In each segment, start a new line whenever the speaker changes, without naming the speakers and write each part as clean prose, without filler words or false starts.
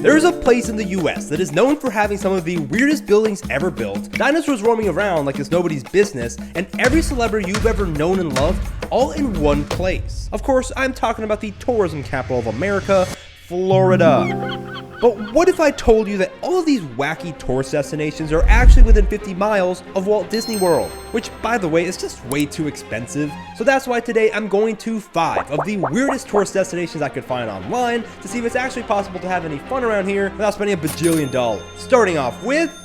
There's a place in the US that is known for having some of the weirdest buildings ever built, dinosaurs roaming around like it's nobody's business, and every celebrity you've ever known and loved all in one place. Of course, I'm talking about the tourism capital of America, Florida. But what if I told you that all of these wacky tourist destinations are actually within 50 miles of Walt Disney World? Which, by the way, is just way too expensive. So that's why today I'm going to 5 of the weirdest tourist destinations I could find online to see if it's actually possible to have any fun around here without spending $1 bajillion. Starting off with...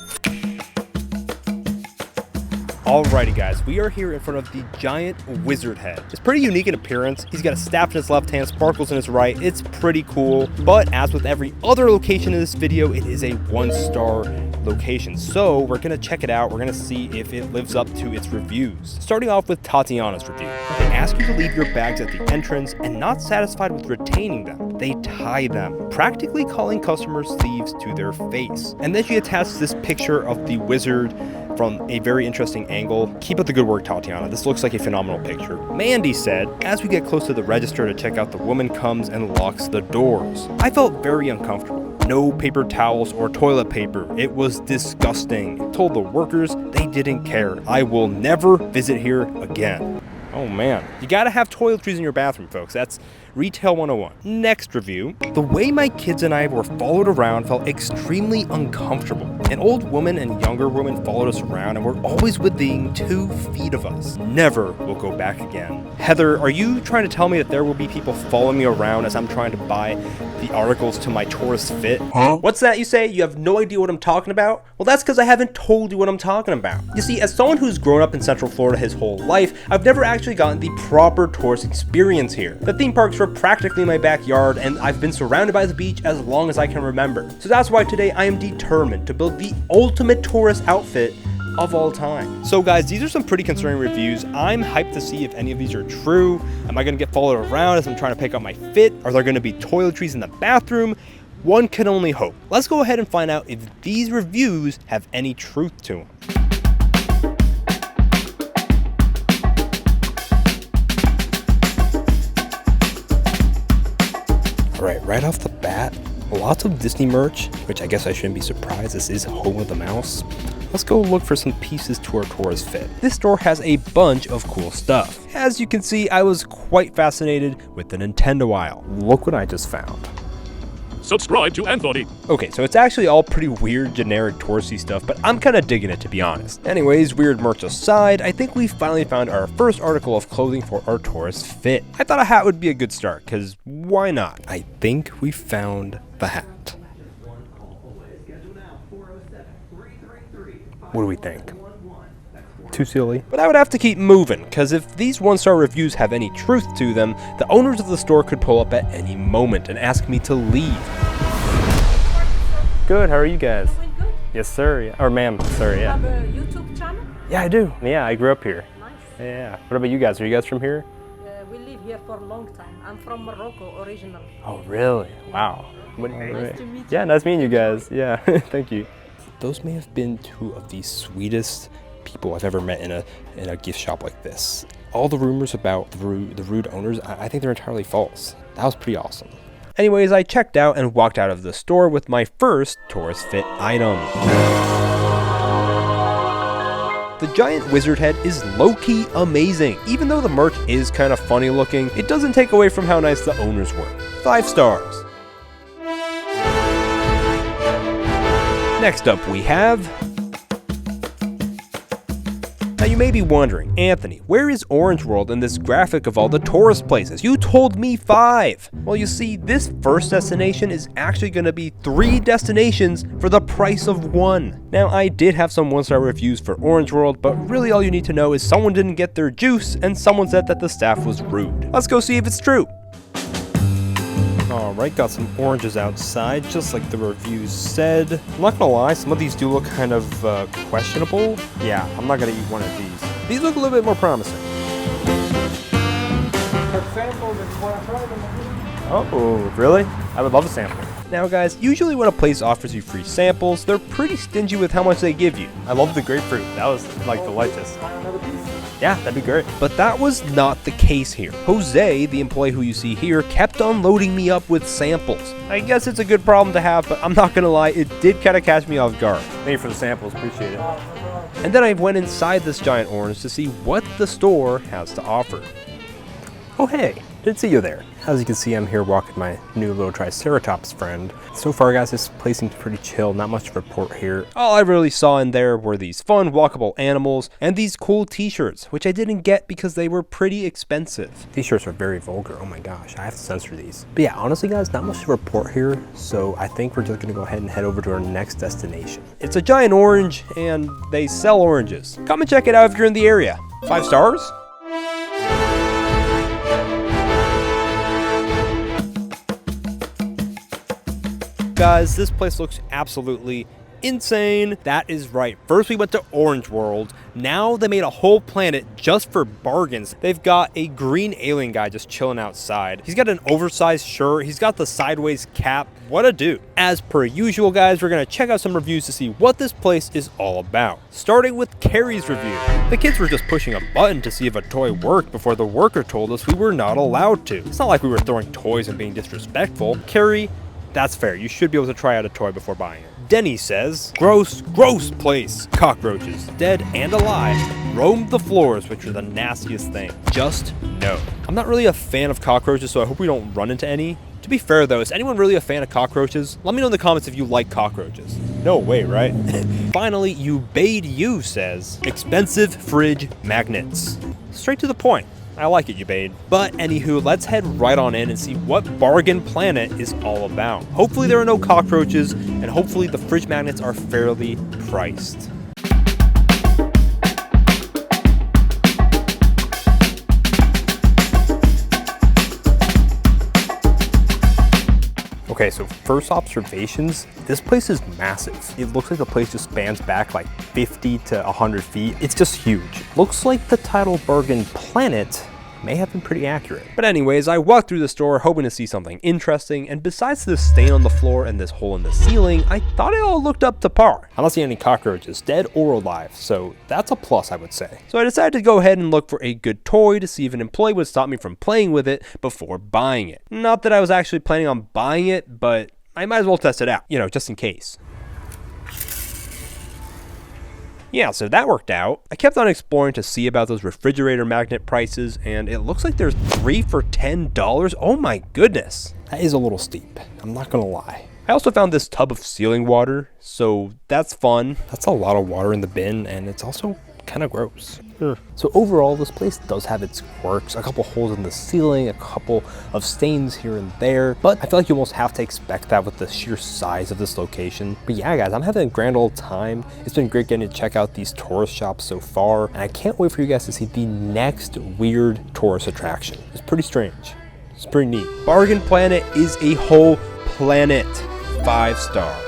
Alrighty guys, we are here in front of the giant wizard head. It's pretty unique in appearance. He's got a staff in his left hand, sparkles in his right. It's pretty cool. But as with every other location in this video, it is a 1-star location. So we're gonna check it out. We're gonna see if it lives up to its reviews. Starting off with Tatiana's review. They ask you to leave your bags at the entrance, and not satisfied with retaining them, they tie them, practically calling customers thieves to their face. And then she attaches this picture of the wizard from a very interesting angle. Keep up the good work, Tatiana. This looks like a phenomenal picture. Mandy said, as we get close to the register to check out, the woman comes and locks the doors. I felt very uncomfortable. No paper towels or toilet paper. It was disgusting. Told the workers they didn't care. I will never visit here again. Oh man, you gotta have toiletries in your bathroom, folks. That's retail 101. Next review. The way my kids and I were followed around felt extremely uncomfortable. An old woman and younger woman followed us around and were always within 2 feet of us. Never will go back again. Heather, are you trying to tell me that there will be people following me around as I'm trying to buy the articles to my tourist fit? Huh? What's that you say? You have no idea what I'm talking about? Well, that's because I haven't told you what I'm talking about. You see, as someone who's grown up in Central Florida his whole life, I've never actually gotten the proper tourist experience here. The theme parks were practically my backyard, and I've been surrounded by the beach as long as I can remember. So that's why today I am determined to build the ultimate tourist outfit of all time. So guys, these are some pretty concerning reviews. I'm hyped to see if any of these are true. Am I gonna get followed around as I'm trying to pick out my fit? Are there gonna be toiletries in the bathroom? One can only hope. Let's go ahead and find out if these reviews have any truth to them. Alright, right off the bat, lots of Disney merch, which I guess I shouldn't be surprised. This is home of the mouse. Let's go look for some pieces to our tourist fit. This store has a bunch of cool stuff. As you can see, I was quite fascinated with the Nintendo aisle. Look what I just found.
Subscribe to Anthony.
Okay, so it's actually all pretty weird, generic, touristy stuff, but I'm kind of digging it, to be honest. Anyways, weird merch aside, I think we finally found our first article of clothing for our tourist fit. I thought a hat would be a good start, because why not? I think we found the hat. What do we think? Too silly? But I would have to keep moving, because if these 1-star reviews have any truth to them, the owners of the store could pull up at any moment and ask me to leave. Good, how are you guys?
Doing good?
Yes sir, yeah. Or ma'am, sorry, yeah.
You have a YouTube channel?
Yeah, I do. Yeah, I grew up here.
Nice.
Yeah. What about you guys? Are you guys from here?
We live here for a long time. I'm from Morocco, originally.
Oh, really? Wow.
Nice to meet you.
Yeah, nice meeting you guys. Yeah, thank you. Those may have been 2 of the sweetest people I've ever met in a gift shop like this. All the rumors about the rude owners, I think they're entirely false. That was pretty awesome. Anyways, I checked out and walked out of the store with my first tourist fit item. The giant wizard head is low-key amazing. Even though the merch is kind of funny looking, it doesn't take away from how nice the owners were. 5 stars. Next up we have... Now you may be wondering, Anthony, where is Orange World in this graphic of all the tourist places? You told me 5! Well, you see, this first destination is actually going to be 3 destinations for the price of 1. Now, I did have some 1-star reviews for Orange World, but really all you need to know is someone didn't get their juice and someone said that the staff was rude. Let's go see if it's true. Alright, got some oranges outside, just like the reviews said. I'm not gonna lie, some of these do look kind of questionable. Yeah, I'm not gonna eat one of these. These look a little bit more promising. Oh, really? I would love a sample. Now guys, usually when a place offers you free samples, they're pretty stingy with how much they give you. I love the grapefruit. That was like delicious. Yeah, that'd be great. But that was not the case here. Jose, the employee who you see here, kept on loading me up with samples. I guess it's a good problem to have, but I'm not gonna lie, it did kind of catch me off guard. Thank you for the samples, appreciate it. And then I went inside this giant orange to see what the store has to offer. Oh hey, didn't see you there. As you can see, I'm here walking my new little Triceratops friend. So far guys, this place seems pretty chill, not much to report here. All I really saw in there were these fun walkable animals and these cool t-shirts, which I didn't get because they were pretty expensive. These shirts are very vulgar, oh my gosh, I have to censor these. But yeah, honestly guys, not much to report here, so I think we're just gonna go ahead and head over to our next destination. It's a giant orange, and they sell oranges. Come and check it out if you're in the area. 5 stars? Guys, this place looks absolutely insane. That is right. First we went to Orange World. Now they made a whole planet just for bargains. They've got a green alien guy just chilling outside. He's got an oversized shirt. He's got the sideways cap. What a dude. As per usual, guys, we're going to check out some reviews to see what this place is all about. Starting with Carrie's review. The kids were just pushing a button to see if a toy worked before the worker told us we were not allowed to. It's not like we were throwing toys and being disrespectful. Carrie, that's fair. You should be able to try out a toy before buying it. Denny says, gross, gross place. Cockroaches, dead and alive, roamed the floors, which are the nastiest thing. Just no. I'm not really a fan of cockroaches, so I hope we don't run into any. To be fair though, is anyone really a fan of cockroaches? Let me know in the comments if you like cockroaches. No way, right? Finally, You says, expensive fridge magnets. Straight to the point. I like it, Ubaid. But anywho, let's head right on in and see what Bargain Planet is all about. Hopefully there are no cockroaches, and hopefully the fridge magnets are fairly priced. Okay, so first observations, this place is massive. It looks like the place just spans back like 50 to 100 feet. It's just huge. Looks like the title Bargain Planet may have been pretty accurate. But anyways, I walked through the store hoping to see something interesting, and besides this stain on the floor and this hole in the ceiling, I thought it all looked up to par. I don't see any cockroaches, dead or alive, so that's a plus, I would say. So I decided to go ahead and look for a good toy to see if an employee would stop me from playing with it before buying it. Not that I was actually planning on buying it, but I might as well test it out, you know, just in case. Yeah, so that worked out. I kept on exploring to see about those refrigerator magnet prices, and it looks like there's 3 for $10. Oh my goodness. That is a little steep, I'm not gonna lie. I also found this tub of sealing water, so that's fun. That's a lot of water in the bin, and it's also kind of gross. So overall, this place does have its quirks. A couple holes in the ceiling, a couple of stains here and there, but I feel like you almost have to expect that with the sheer size of this location. But yeah, guys, I'm having a grand old time. It's been great getting to check out these tourist shops so far, and I can't wait for you guys to see the next weird tourist attraction. It's pretty strange. It's pretty neat. Bargain Planet is a whole planet. 5 stars.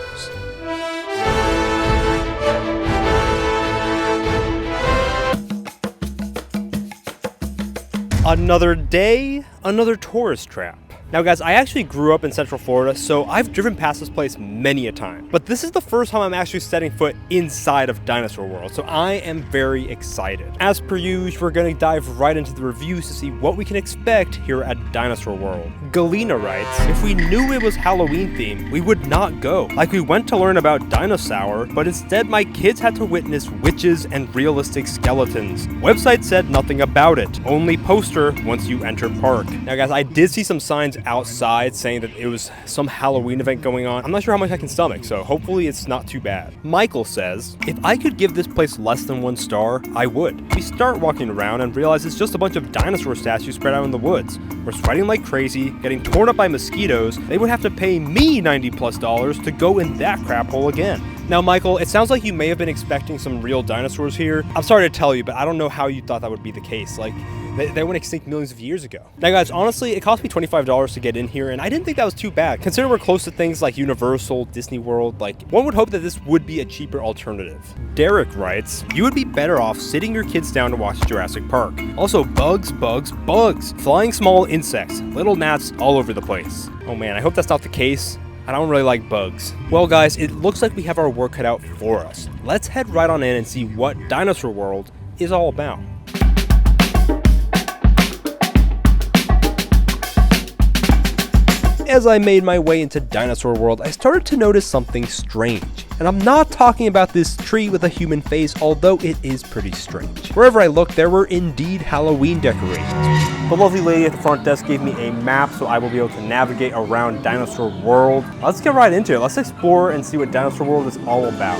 Another day, another tourist trap. Now guys, I actually grew up in Central Florida, so I've driven past this place many a time. But this is the first time I'm actually setting foot inside of Dinosaur World, so I am very excited. As per usual, we're gonna dive right into the reviews to see what we can expect here at Dinosaur World. Galena writes, if we knew it was Halloween themed, we would not go. Like we went to learn about Dinosaur, but instead my kids had to witness witches and realistic skeletons. Website said nothing about it, only poster once you enter park. Now guys, I did see some signs outside saying that it was some Halloween event going on. I'm not sure how much I can stomach, so hopefully it's not too bad. Michael says, if I could give this place less than 1 star, I would. We start walking around and realize it's just a bunch of dinosaur statues spread out in the woods. We're sweating like crazy, getting torn up by mosquitoes. They would have to pay me $90+ to go in that crap hole again. Now, Michael, it sounds like you may have been expecting some real dinosaurs here. I'm sorry to tell you, but I don't know how you thought that would be the case. Like, they went extinct millions of years ago. Now, guys, honestly, it cost me $25 to get in here, and I didn't think that was too bad. Considering we're close to things like Universal, Disney World, like, one would hope that this would be a cheaper alternative. Derek writes, you would be better off sitting your kids down to watch Jurassic Park. Also, bugs, bugs, bugs. Flying small insects, little gnats all over the place. Oh man, I hope that's not the case. I don't really like bugs. Well guys, it looks like we have our work cut out for us. Let's head right on in and see what Dinosaur World is all about. As I made my way into Dinosaur World, I started to notice something strange. And I'm not talking about this tree with a human face, although it is pretty strange. Wherever I looked, there were indeed Halloween decorations. The lovely lady at the front desk gave me a map so I will be able to navigate around Dinosaur World. Let's get right into it. Let's explore and see what Dinosaur World is all about.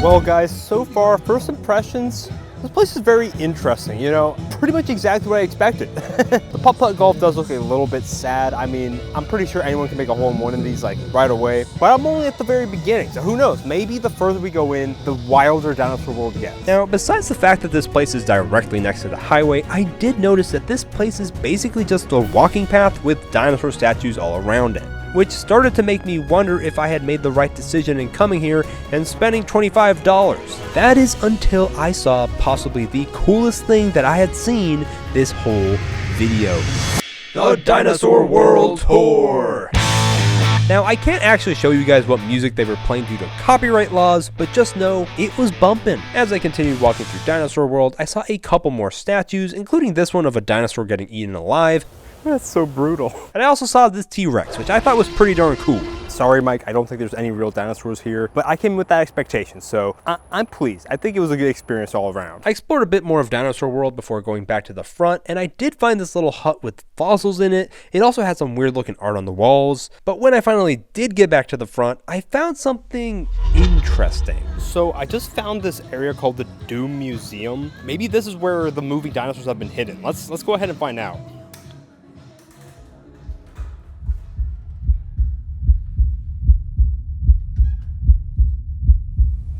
Well guys, so far, first impressions, this place is very interesting, you know, pretty much exactly what I expected. The putt-putt golf does look a little bit sad. I mean, I'm pretty sure anyone can make a hole-in-one in these like right away, but I'm only at the very beginning, so who knows, maybe the further we go in, the wilder Dinosaur World gets. Now, besides the fact that this place is directly next to the highway, I did notice that this place is basically just a walking path with dinosaur statues all around it, which started to make me wonder if I had made the right decision in coming here and spending $25. That is until I saw possibly the coolest thing that I had seen this whole video. The Dinosaur World Tour! Now, I can't actually show you guys what music they were playing due to copyright laws, but just know it was bumping. As I continued walking through Dinosaur World, I saw a couple more statues, including this one of a dinosaur getting eaten alive. That's so brutal. And I also saw this T-Rex, which I thought was pretty darn cool. Sorry, Mike, I don't think there's any real dinosaurs here, but I came with that expectation, so I'm pleased. I think it was a good experience all around. I explored a bit more of Dinosaur World before going back to the front, and I did find this little hut with fossils in it. It also had some weird looking art on the walls, but when I finally did get back to the front, I found something interesting. So I just found this area called the Doom Museum. Maybe this is where the movie dinosaurs have been hidden. Let's go ahead and find out.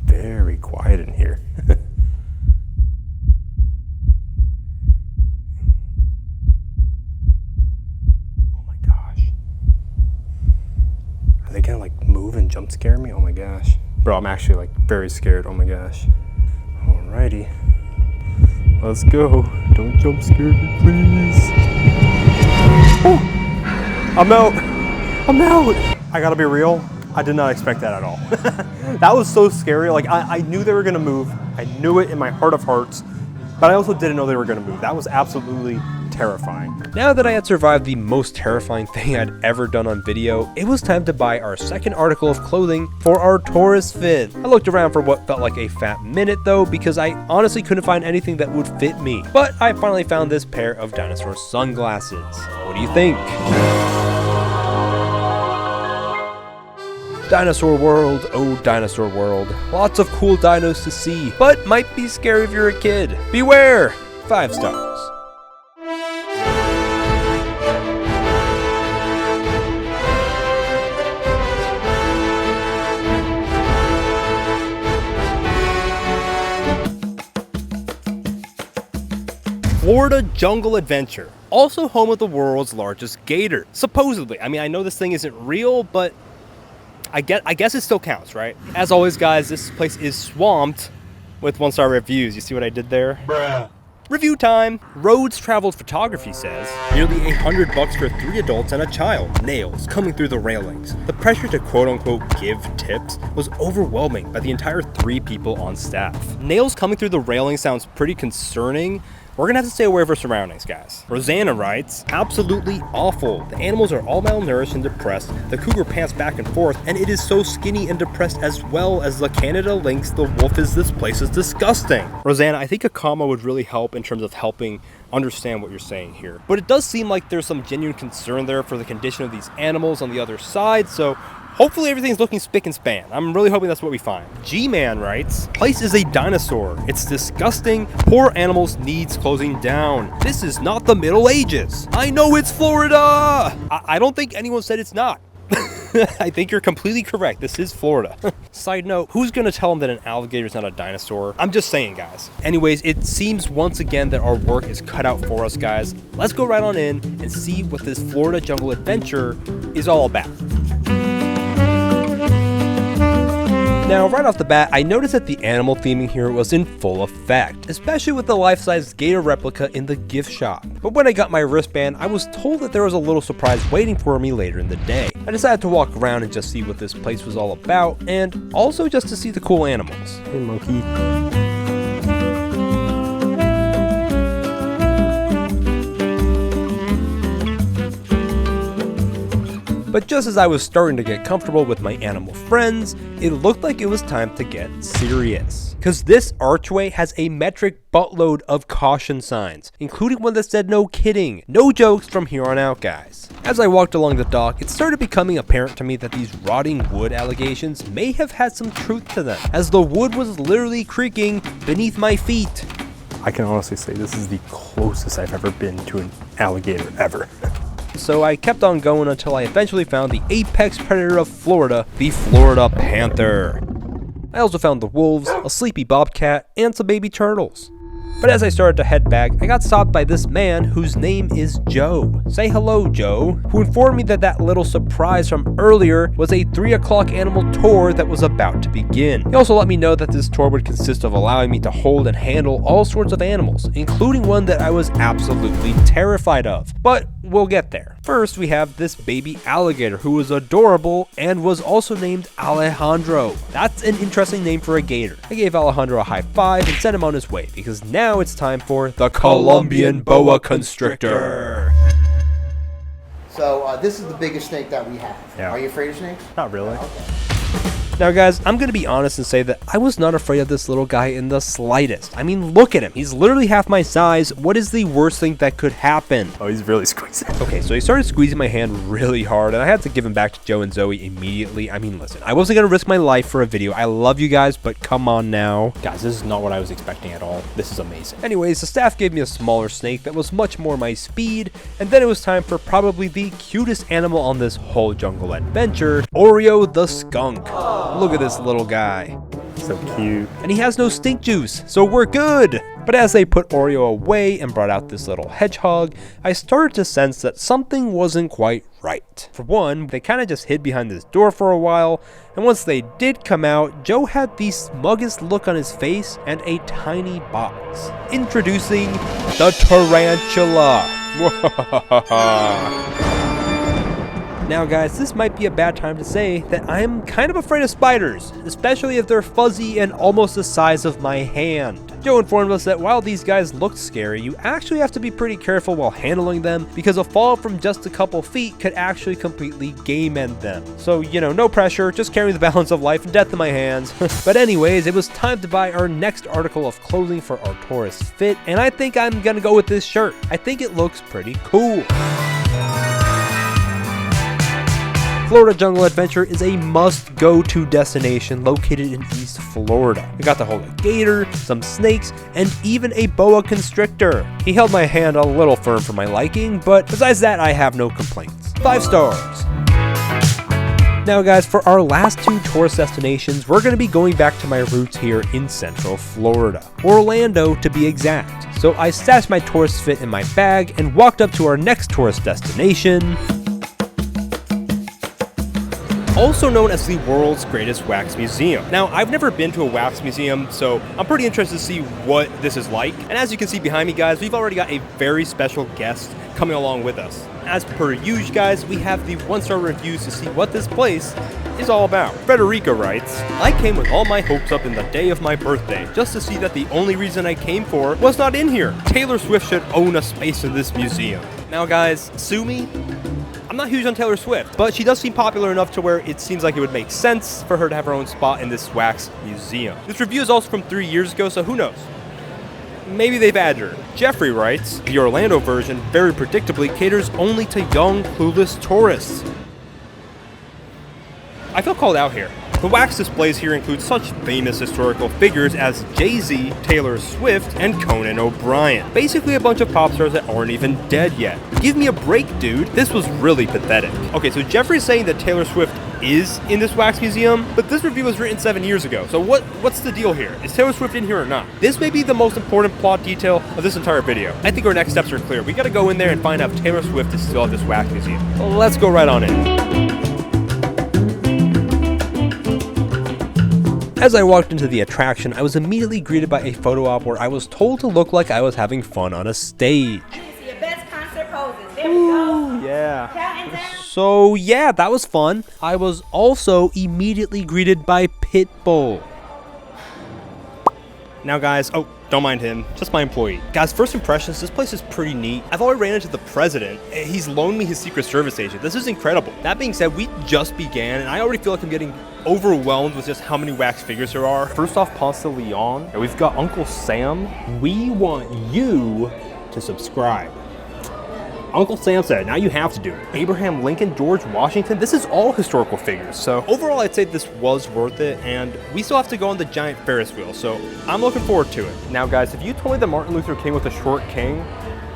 Very quiet in here. Oh my gosh. Are they gonna like move and jump scare me? Oh my gosh. Bro, I'm actually like very scared. Oh my gosh. Alrighty. Let's go. Don't jump scare me, please. Oh! I'm out. I'm out. I gotta be real. I did not expect that at all. That was so scary. Like I knew they were gonna move. I knew it in my heart of hearts, but I also didn't know they were gonna move. That was absolutely terrifying. Now that I had survived the most terrifying thing I'd ever done on video, it was time to buy our second article of clothing for our tourist fit. I looked around for what felt like a fat minute though, because I honestly couldn't find anything that would fit me. But I finally found this pair of dinosaur sunglasses. What do you think? Dinosaur World, oh Dinosaur World. Lots of cool dinos to see, but might be scary if you're a kid. Beware! 5 stars. Florida Jungle Adventure, also home of the world's largest gator. Supposedly, I mean, I know this thing isn't real, but I guess it still counts, right? As always, guys, this place is swamped with 1-star reviews. You see what I did there? Bruh. Review time. Roads Traveled Photography says, nearly $100 for 3 adults and a child. Nails coming through the railings. The pressure to quote-unquote give tips was overwhelming by the entire 3 people on staff. Nails coming through the railing sounds pretty concerning. We're gonna have to stay aware of our surroundings, guys. Rosanna writes, absolutely awful. The animals are all malnourished and depressed. The cougar pants back and forth, and it is so skinny and depressed, as well as the Canada lynx. The wolf is, this place is disgusting. Rosanna, I think a comma would really help in terms of helping understand what you're saying here. But it does seem like there's some genuine concern there for the condition of these animals on the other side, so hopefully everything's looking spick and span. I'm really hoping that's what we find. G-Man writes, place is a dinosaur. It's disgusting. Poor animals needs closing down. This is not the Middle Ages. I know it's Florida. I don't think anyone said it's not. I think you're completely correct. This is Florida. Side note, who's gonna tell them that an alligator is not a dinosaur? I'm just saying, guys. Anyways, it seems once again that our work is cut out for us, guys. Let's go right on in and see what this Florida Jungle Adventure is all about. Now, right off the bat, I noticed that the animal theming here was in full effect, especially with the life-size gator replica in the gift shop. But when I got my wristband, I was told that there was a little surprise waiting for me later in the day. I decided to walk around and just see what this place was all about, and also just to see the cool animals. Hey, monkey. But just as I was starting to get comfortable with my animal friends, it looked like it was time to get serious. Cause this archway has a metric buttload of caution signs, including one that said no kidding, no jokes from here on out, guys. As I walked along the dock, it started becoming apparent to me that these rotting wood allegations may have had some truth to them, as the wood was literally creaking beneath my feet.
I can honestly say this is the closest I've ever been to an alligator ever.
So I kept on going until I eventually found the apex predator of Florida, the Florida panther. I also found the wolves, a sleepy bobcat, and some baby turtles. But as I started to head back, I got stopped by this man whose name is Joe. Say hello, Joe, who informed me that that little surprise from earlier was a 3 o'clock animal tour that was about to begin. He also let me know that this tour would consist of allowing me to hold and handle all sorts of animals, including one that I was absolutely terrified of. But we'll get there. First, we have this baby alligator who was adorable and was also named Alejandro. That's an interesting name for a gator. I gave Alejandro a high five and sent him on his way because now it's time for the Colombian boa constrictor.
So this is the biggest snake that we have.
Yeah.
Are you afraid of snakes?
Not really.
Okay.
Now guys, I'm gonna be honest and say that I was not afraid of this little guy in the slightest. I mean, look at him. He's literally half my size. What is the worst thing that could happen?
Oh, he's really squeezing.
Okay, so he started squeezing my hand really hard, and I had to give him back to Joe and Zoe immediately. I mean, listen, I wasn't gonna risk my life for a video. I love you guys, but come on now.
Guys, this is not what I was expecting at all. This is amazing.
Anyways, the staff gave me a smaller snake that was much more my speed, and then it was time for probably the cutest animal on this whole jungle adventure, Oreo the skunk. Look at this little guy.
So cute.
And he has no stink juice, so we're good. But as they put Oreo away and brought out this little hedgehog, I started to sense that something wasn't quite right. For one, they kind of just hid behind this door for a while, and once they did come out, Joe had the smuggest look on his face and a tiny box. Introducing the tarantula. Now guys, this might be a bad time to say that I'm kind of afraid of spiders, especially if they're fuzzy and almost the size of my hand. Joe informed us that while these guys looked scary, you actually have to be pretty careful while handling them because a fall from just a couple feet could actually completely game end them. So, you know, no pressure, just carry the balance of life and death in my hands. But anyways, it was time to buy our next article of clothing for our tourist fit, and I think I'm gonna go with this shirt. I think it looks pretty cool. Florida Jungle Adventure is a must-go-to destination located in East Florida. We got to hold a gator, some snakes, and even a boa constrictor. He held my hand a little firm for my liking, but besides that, I have no complaints. 5 stars. Now guys, for our last 2 tourist destinations, we're going to be going back to my roots here in Central Florida. Orlando to be exact. So I stashed my tourist fit in my bag and walked up to our next tourist destination, also known as the world's greatest wax museum. Now, I've never been to a wax museum, so I'm pretty interested to see what this is like. And as you can see behind me, guys, we've already got a very special guest coming along with us. As per usual, guys, we have the 1-star reviews to see what this place is all about. Frederica writes, I came with all my hopes up in the day of my birthday, just to see that the only reason I came for was not in here. Taylor Swift should own a space in this museum. Now, guys, sue me. I'm not huge on Taylor Swift, but she does seem popular enough to where it seems like it would make sense for her to have her own spot in this wax museum. This review is also from 3 years ago, so who knows? Maybe they've added her. Jeffrey writes, the Orlando version very predictably caters only to young, clueless tourists. I feel called out here. The wax displays here include such famous historical figures as Jay-Z, Taylor Swift, and Conan O'Brien. Basically a bunch of pop stars that aren't even dead yet. Give me a break, dude. This was really pathetic. Okay, so Jeffrey's saying that Taylor Swift is in this wax museum, but this review was written 7 years ago. So what's the deal here? Is Taylor Swift in here or not? This may be the most important plot detail of this entire video. I think our next steps are clear. We gotta go in there and find out if Taylor Swift is still at this wax museum. Let's go right on in. As I walked into the attraction, I was immediately greeted by a photo op where I was told to look like I was having fun on a stage.
Your best concert poses. There we go.
Yeah.
Count and down.
So yeah, that was fun. I was also immediately greeted by Pitbull. Now guys, oh, don't mind him, just my employee. Guys, first impressions, this place is pretty neat. I've already ran into the president. He's loaned me his Secret Service agent. This is incredible. That being said, we just began, and I already feel like I'm getting overwhelmed with just how many wax figures there are. First off, Ponce de Leon. And we've got Uncle Sam. We want you to subscribe. Uncle Sam said, now you have to do it. Abraham Lincoln, George Washington, this is all historical figures. So overall, I'd say this was worth it, and we still have to go on the giant Ferris wheel, so I'm looking forward to it. Now guys, if you told me that Martin Luther King was a short king,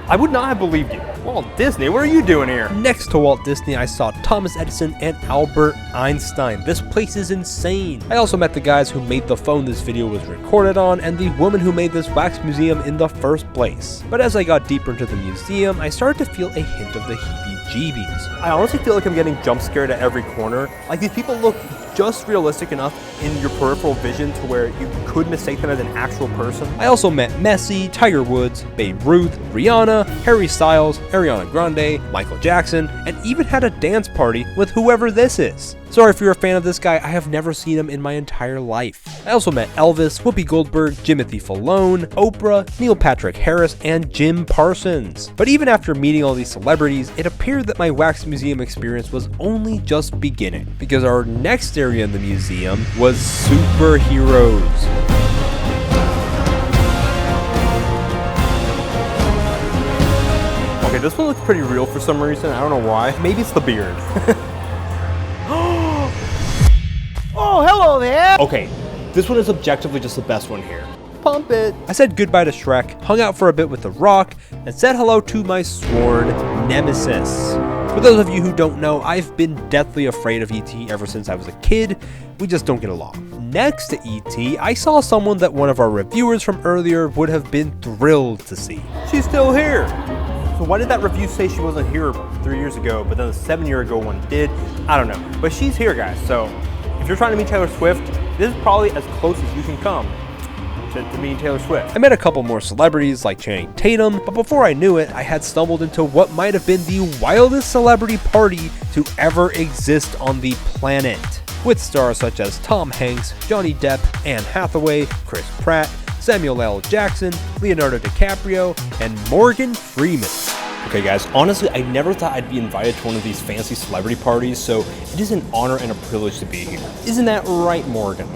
I would not have believed you. Walt Disney, what are you doing here? Next to Walt Disney, I saw Thomas Edison and Albert Einstein. This place is insane. I also met the guys who made the phone this video was recorded on and the woman who made this wax museum in the first place. But as I got deeper into the museum, I started to feel a hint of the heebie-jeebies. I honestly feel like I'm getting jump scared at every corner. Like these people look just realistic enough in your peripheral vision to where you could mistake them as an actual person. I also met Messi, Tiger Woods, Babe Ruth, Rihanna, Harry Styles, Ariana Grande, Michael Jackson, and even had a dance party with whoever this is. Sorry if you're a fan of this guy, I have never seen him in my entire life. I also met Elvis, Whoopi Goldberg, Jimothy Fallon, Oprah, Neil Patrick Harris, and Jim Parsons. But even after meeting all these celebrities, it appeared that my wax museum experience was only just beginning, because our next area in the museum was superheroes. Okay, this one looks pretty real for some reason. I don't know why. Maybe it's the beard.
Oh, hello there.
Okay, this one is objectively just the best one here. Pump it. I said goodbye to Shrek, hung out for a bit with The Rock, and said hello to my sworn nemesis. For those of you who don't know, I've been deathly afraid of E.T. ever since I was a kid. We just don't get along. Next to E.T., I saw someone that one of our reviewers from earlier would have been thrilled to see. She's still here. So why did that review say she wasn't here 3 years ago, but then the 7-year ago one did? I don't know. But she's here, guys. So if you're trying to meet Taylor Swift, this is probably as close as you can come to meeting Taylor Swift. I met a couple more celebrities like Channing Tatum, but before I knew it, I had stumbled into what might have been the wildest celebrity party to ever exist on the planet, with stars such as Tom Hanks, Johnny Depp, Anne Hathaway, Chris Pratt, Samuel L. Jackson, Leonardo DiCaprio, and Morgan Freeman. Okay guys, honestly, I never thought I'd be invited to one of these fancy celebrity parties, so it is an honor and a privilege to be here. Isn't that right, Morgan?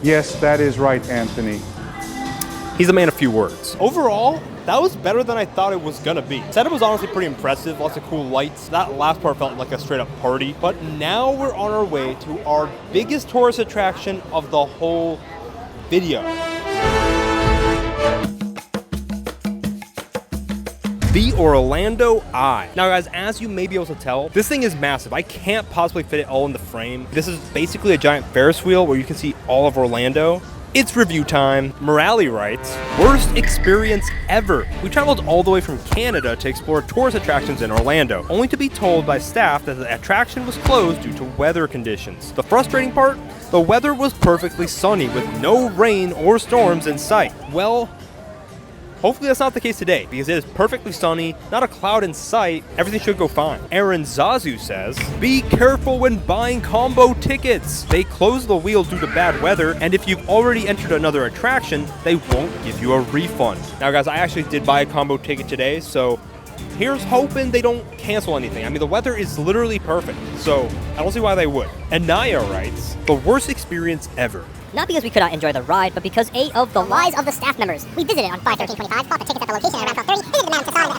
Yes, that is right, Anthony.
He's a man of few words. Overall, that was better than I thought it was gonna be. Setup was honestly pretty impressive, lots of cool lights. That last part felt like a straight up party. But now we're on our way to our biggest tourist attraction of the whole video. The Orlando Eye. Now guys, as you may be able to tell, this thing is massive. I can't possibly fit it all in the frame. This is basically a giant Ferris wheel where you can see all of Orlando. It's review time. Morale writes, worst experience ever. We traveled all the way from Canada to explore tourist attractions in Orlando, only to be told by staff that the attraction was closed due to weather conditions. The frustrating part? The weather was perfectly sunny with no rain or storms in sight. Well, hopefully that's not the case today, because it is perfectly sunny, not a cloud in sight, everything should go fine. Aaron Zazu says, be careful when buying combo tickets. They close the wheel due to bad weather, and if you've already entered another attraction, they won't give you a refund. Now guys, I actually did buy a combo ticket today, so here's hoping they don't cancel anything. I mean, the weather is literally perfect, so I don't see why they would. Anaya writes, the worst experience ever.
Not because we could not enjoy the ride, but because of the lies of the staff members. We visited on 5/13/25, bought the tickets at the location at around 12:30, visited the mountain facade,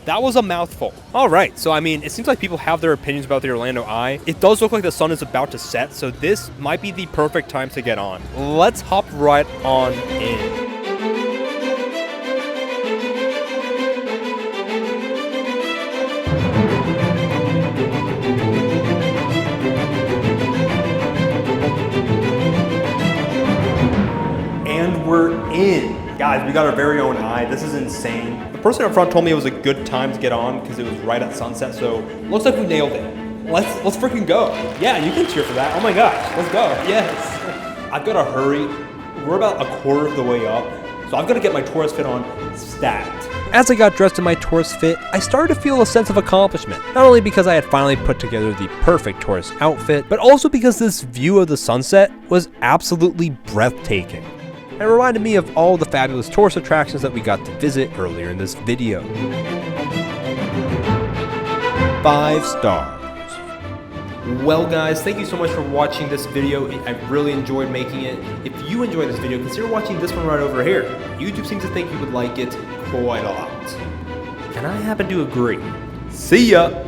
That was a mouthful. All right, so I mean, it seems like people have their opinions about the Orlando Eye. It does look like the sun is about to set, so this might be the perfect time to get on. Let's hop right on in. Guys, we got our very own eye. This is insane. The person up front told me it was a good time to get on because it was right at sunset, so looks like we nailed it. Let's freaking go. Yeah, you can cheer for that. Oh my gosh, let's go. Yes. I've got to hurry. We're about a quarter of the way up, so I've got to get my tourist fit on stat.
As I got dressed in my tourist fit, I started to feel a sense of accomplishment. Not only because I had finally put together the perfect tourist outfit, but also because this view of the sunset was absolutely breathtaking. It reminded me of all the fabulous tourist attractions that we got to visit earlier in this video. 5 stars.
Well guys, thank you so much for watching this video. I really enjoyed making it. If you enjoyed this video, consider watching this one right over here. YouTube seems to think you would like it quite a lot. And I happen to agree. See ya!